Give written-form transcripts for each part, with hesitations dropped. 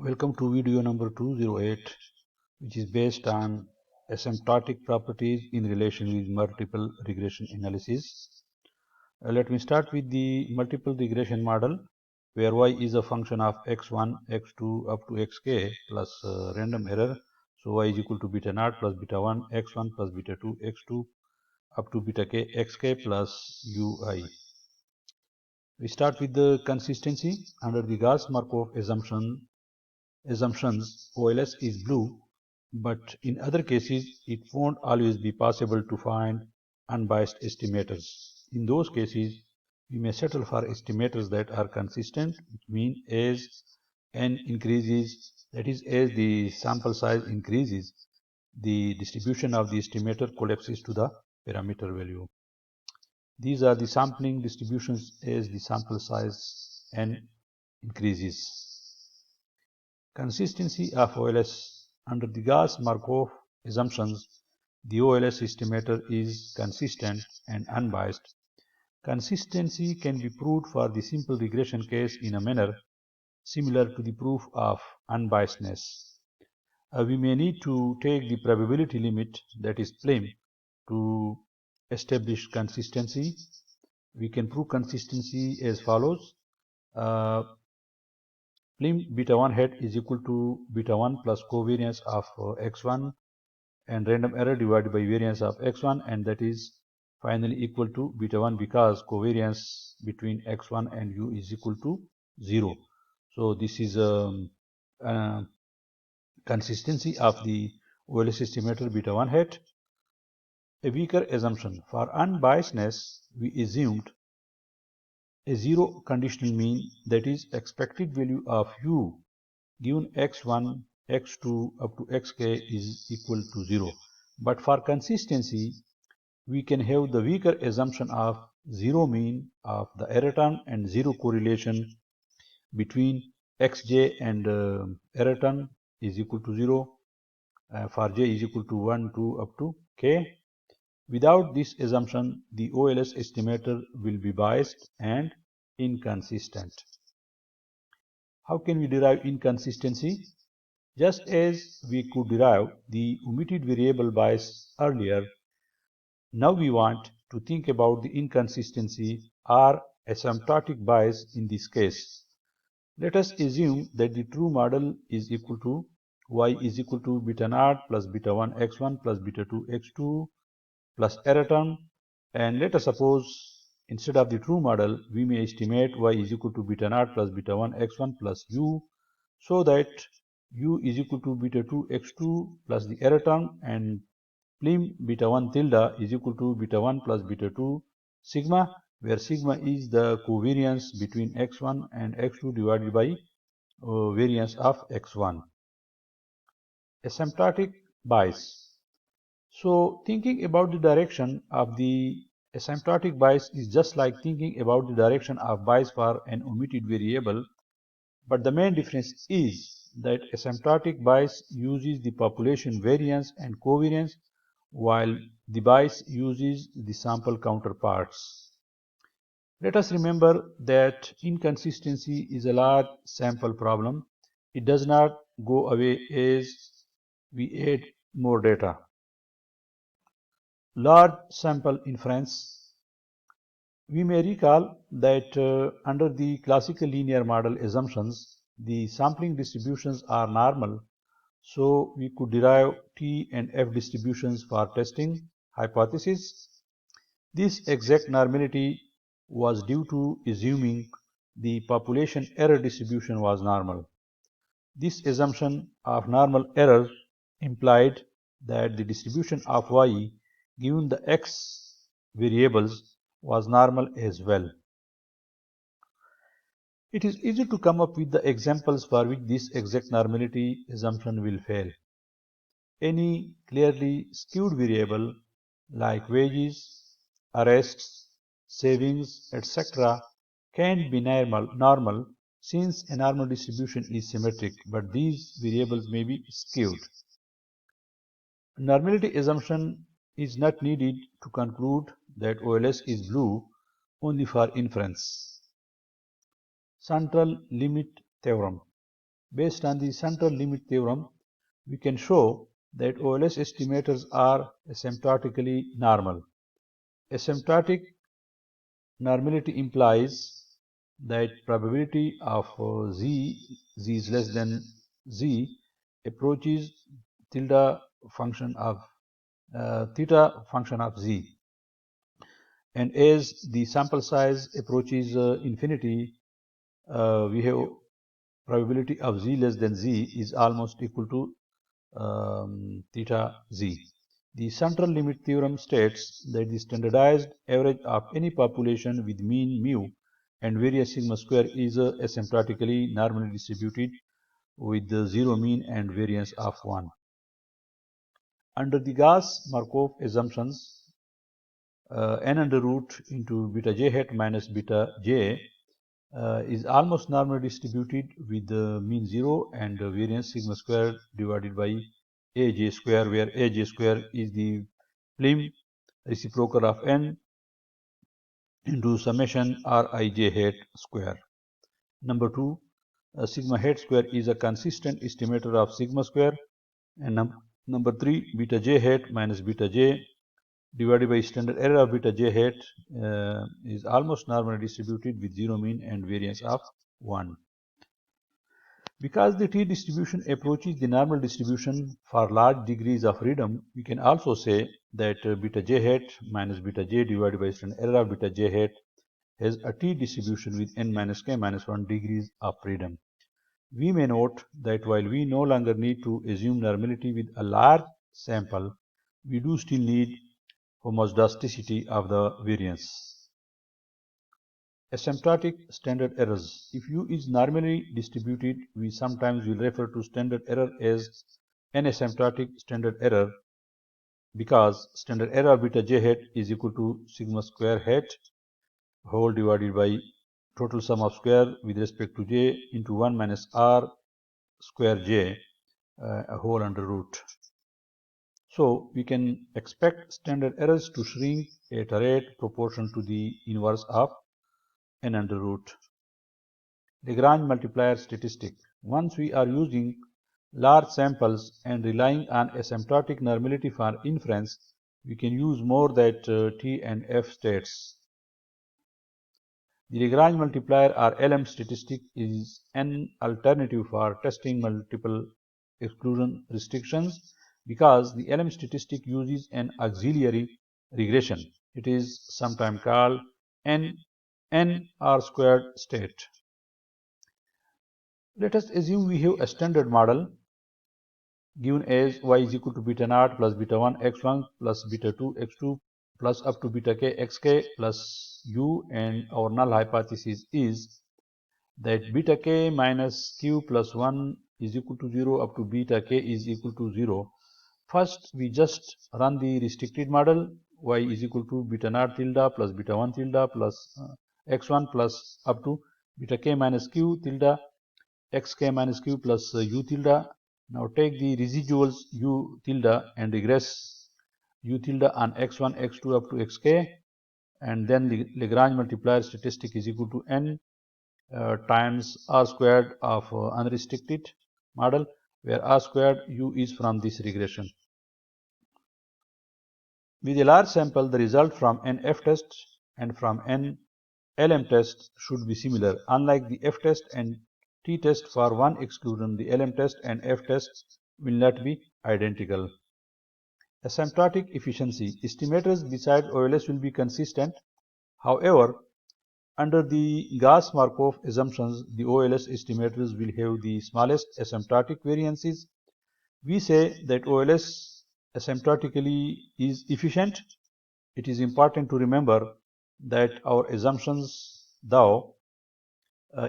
Welcome to video number 208, which is based on asymptotic properties in relation with multiple regression analysis. Let me start with the multiple regression model, where y is a function of x1, x2 up to xk plus random error. So y is equal to beta naught plus beta 1, x1 plus beta 2, x2 up to beta k, xk plus ui. We start with the consistency. Under the Gauss-Markov assumptions, OLS is blue, but in other cases, it won't always be possible to find unbiased estimators. In those cases, we may settle for estimators that are consistent, which means as n increases, that is, as the sample size increases, the distribution of the estimator collapses to the parameter value. These are the sampling distributions as the sample size n increases. Consistency of OLS. Under the Gauss-Markov assumptions, the OLS estimator is consistent and unbiased. Consistency can be proved for the simple regression case in a manner similar to the proof of unbiasedness. We may need to take the probability limit, that is Plym, to establish consistency. We can prove consistency as follows. Plym beta 1 hat is equal to beta 1 plus covariance of x1 and random error divided by variance of x1, and that is finally equal to beta 1 because covariance between x1 and u is equal to 0. So this is consistency of the OLS estimator beta 1 hat. A weaker assumption. For unbiasedness, we assumed a zero conditional mean, that is expected value of u given x1, x2 up to xk is equal to 0. But for consistency, we can have the weaker assumption of zero mean of the error term and zero correlation between xj and error term is equal to 0 for j is equal to 1, 2 up to k. Without this assumption, the OLS estimator will be biased and inconsistent. How can we derive inconsistency? Just as we could derive the omitted variable bias earlier, now we want to think about the inconsistency or asymptotic bias in this case. Let us assume that the true model is equal to y is equal to beta naught plus beta 1 x1 plus beta 2 x2 plus error term, and let us suppose instead of the true model we may estimate y is equal to beta naught plus beta 1 x1 plus u, so that u is equal to beta 2 x2 plus the error term, and Plym beta 1 tilde is equal to beta 1 plus beta 2 sigma, where sigma is the covariance between x1 and x2 divided by variance of x1. Asymptotic bias. So thinking about the direction of the asymptotic bias is just like thinking about the direction of bias for an omitted variable, but the main difference is that asymptotic bias uses the population variance and covariance, while the bias uses the sample counterparts. Let us remember that inconsistency is a large sample problem. It does not go away as we add more data. Large sample inference. We may recall that under the classical linear model assumptions, the sampling distributions are normal, so we could derive T and F distributions for testing hypothesis. This exact normality was due to assuming the population error distribution was normal. This assumption of normal error implied that the distribution of y given the x variables was normal as well. It is easy to come up with the examples for which this exact normality assumption will fail. Any clearly skewed variable like wages, arrests, savings, etc. can be normal since a normal distribution is symmetric, but these variables may be skewed. Normality assumption is not needed to conclude that OLS is blue only for inference. Central limit theorem. Based on the central limit theorem, we can show that OLS estimators are asymptotically normal. Asymptotic normality implies that z is less than z, approaches theta function of z, and as the sample size approaches infinity, we have probability of z less than z is almost equal to theta z. The central limit theorem states that the standardized average of any population with mean mu and variance sigma square is asymptotically normally distributed with the zero mean and variance of 1. Under the Gauss-Markov assumptions, n under root into beta j hat minus beta j is almost normally distributed with the mean 0 and variance sigma square divided by aj square, where aj square is the Plym reciprocal of n into summation rij hat square. Number 2, sigma hat square is a consistent estimator of sigma square. And number 3, beta j hat minus beta j divided by standard error of beta j hat is almost normally distributed with zero mean and variance of 1. Because the t distribution approaches the normal distribution for large degrees of freedom, we can also say that beta j hat minus beta j divided by standard error of beta j hat has a t distribution with n minus k minus 1 degrees of freedom. We may note that while we no longer need to assume normality with a large sample, we do still need homoscedasticity of the variance. Asymptotic standard errors. If U is normally distributed, we sometimes will refer to standard error as an asymptotic standard error because standard error of beta j hat is equal to sigma square hat whole divided by total sum of square with respect to j into 1 minus r square j whole under root. So we can expect standard errors to shrink at a rate proportional to the inverse of n under root. Lagrange multiplier statistic. Once we are using large samples and relying on asymptotic normality for inference, we can use more than t and f states. The Lagrange multiplier or LM statistic is an alternative for testing multiple exclusion restrictions because the LM statistic uses an auxiliary regression. It is sometimes called n r squared state. Let us assume we have a standard model given as y is equal to beta naught plus beta 1 x1 plus beta 2 x2 plus up to beta k xk plus u, and our null hypothesis is that beta k minus q plus 1 is equal to 0 up to beta k is equal to 0. First, we just run the restricted model y is equal to beta naught tilde plus beta 1 tilde plus x1 plus up to beta k minus q tilde xk minus q plus u tilde. Now take the residuals u tilde and regress u tilde on x1, x2 up to xk, and then the Lagrange multiplier statistic is equal to n times r squared of unrestricted model, where r squared u is from this regression. With a large sample, the result from n f test and from n LM test should be similar. Unlike the f test and t test for one exclusion, the LM test and f test will not be identical. Asymptotic efficiency. Estimators besides OLS will be consistent. However, under the Gauss-Markov assumptions, the OLS estimators will have the smallest asymptotic variances. We say that OLS asymptotically is efficient. It is important to remember that our assumptions, though,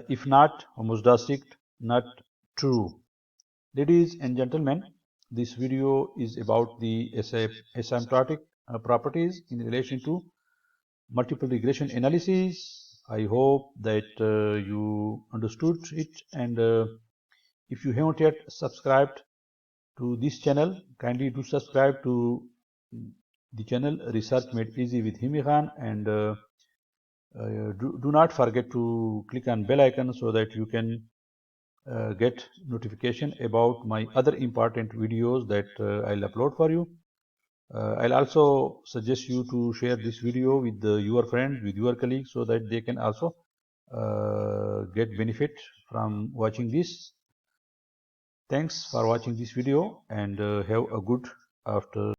if not homoscedastic, not true. Ladies and gentlemen, this video is about the asymptotic properties in relation to multiple regression analysis. I hope that you understood it, and if you haven't yet subscribed to this channel, kindly do subscribe to the channel Research Made Easy with Himi Khan, and do not forget to click on bell icon so that you can get notification about my other important videos that I'll upload for you. I'll also suggest you to share this video with your friends, with your colleagues, so that they can also get benefit from watching this. Thanks for watching this video, and have a good after